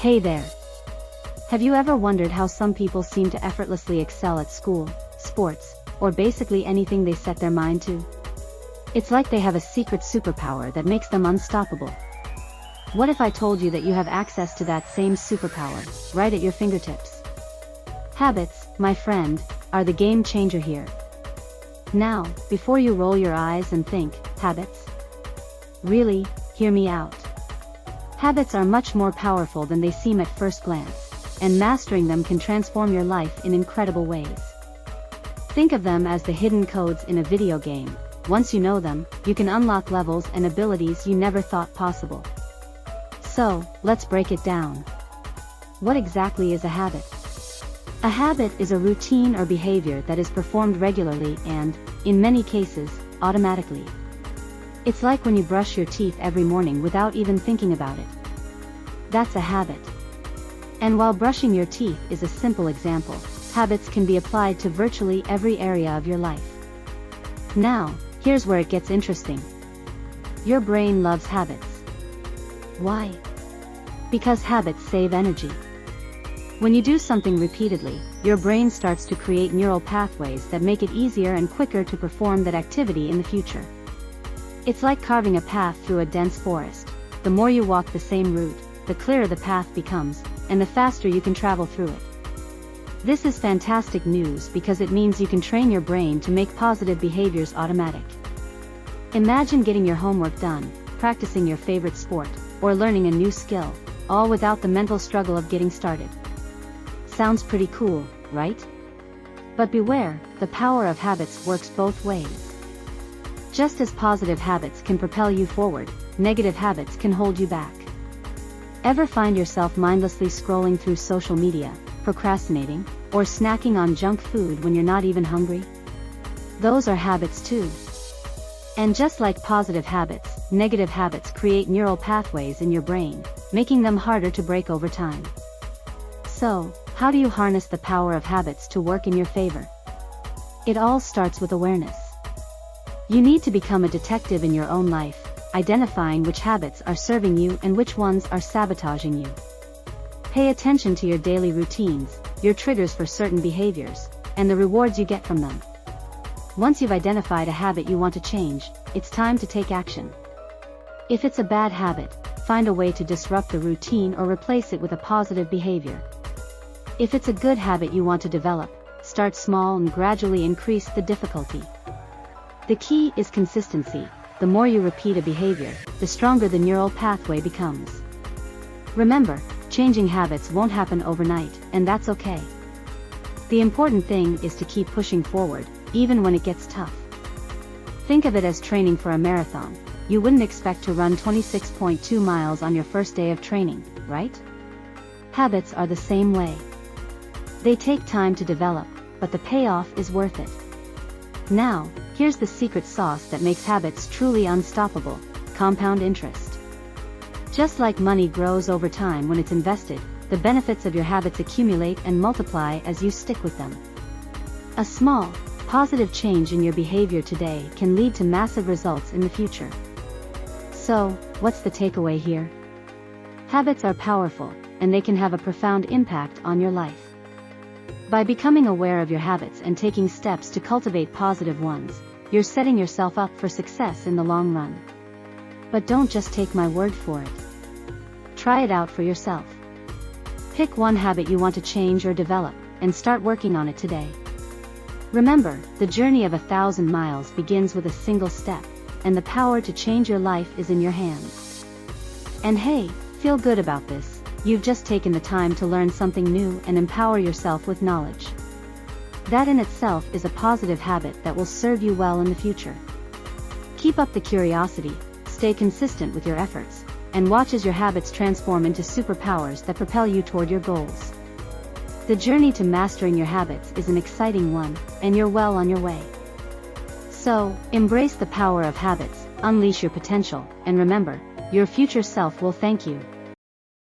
Hey there! Have you ever wondered how some people seem to effortlessly excel at school, sports, or basically anything they set their mind to? It's like they have a secret superpower that makes them unstoppable. What if I told you that you have access to that same superpower, right at your fingertips? Habits, my friend, are the game changer here. Now, before you roll your eyes and think, habits? Really, hear me out. Habits are much more powerful than they seem at first glance, and mastering them can transform your life in incredible ways. Think of them as the hidden codes in a video game. Once you know them, you can unlock levels and abilities you never thought possible. So, let's break it down. What exactly is a habit? A habit is a routine or behavior that is performed regularly and, in many cases, automatically. It's like when you brush your teeth every morning without even thinking about it. That's a habit. And while brushing your teeth is a simple example, habits can be applied to virtually every area of your life. Now, here's where it gets interesting. Your brain loves habits. Why? Because habits save energy. When you do something repeatedly, your brain starts to create neural pathways that make it easier and quicker to perform that activity in the future. It's like carving a path through a dense forest. The more you walk the same route, the clearer the path becomes, and the faster you can travel through it. This is fantastic news because it means you can train your brain to make positive behaviors automatic. Imagine getting your homework done, practicing your favorite sport, or learning a new skill, all without the mental struggle of getting started. Sounds pretty cool, right? But beware, the power of habits works both ways. Just as positive habits can propel you forward, negative habits can hold you back. Ever find yourself mindlessly scrolling through social media, procrastinating, or snacking on junk food when you're not even hungry? Those are habits too. And just like positive habits, negative habits create neural pathways in your brain, making them harder to break over time. So, how do you harness the power of habits to work in your favor? It all starts with awareness. You need to become a detective in your own life, identifying which habits are serving you and which ones are sabotaging you. Pay attention to your daily routines, your triggers for certain behaviors, and the rewards you get from them. Once you've identified a habit you want to change, it's time to take action. If it's a bad habit, find a way to disrupt the routine or replace it with a positive behavior. If it's a good habit you want to develop, start small and gradually increase the difficulty. The key is consistency. The more you repeat a behavior, the stronger the neural pathway becomes. Remember, changing habits won't happen overnight, and that's okay. The important thing is to keep pushing forward, even when it gets tough. Think of it as training for a marathon. You wouldn't expect to run 26.2 miles on your first day of training, right? Habits are the same way. They take time to develop, but the payoff is worth it. Now, here's the secret sauce that makes habits truly unstoppable: compound interest. Just like money grows over time when it's invested, the benefits of your habits accumulate and multiply as you stick with them. A small, positive change in your behavior today can lead to massive results in the future. So, what's the takeaway here? Habits are powerful, and they can have a profound impact on your life. By becoming aware of your habits and taking steps to cultivate positive ones, you're setting yourself up for success in the long run. But don't just take my word for it. Try it out for yourself. Pick one habit you want to change or develop, and start working on it today. Remember, the journey of 1,000 miles begins with a single step, and the power to change your life is in your hands. And hey, feel good about this. You've just taken the time to learn something new and empower yourself with knowledge. That in itself is a positive habit that will serve you well in the future. Keep up the curiosity, stay consistent with your efforts, and watch as your habits transform into superpowers that propel you toward your goals. The journey to mastering your habits is an exciting one, and you're well on your way. So, embrace the power of habits, unleash your potential, and remember, your future self will thank you.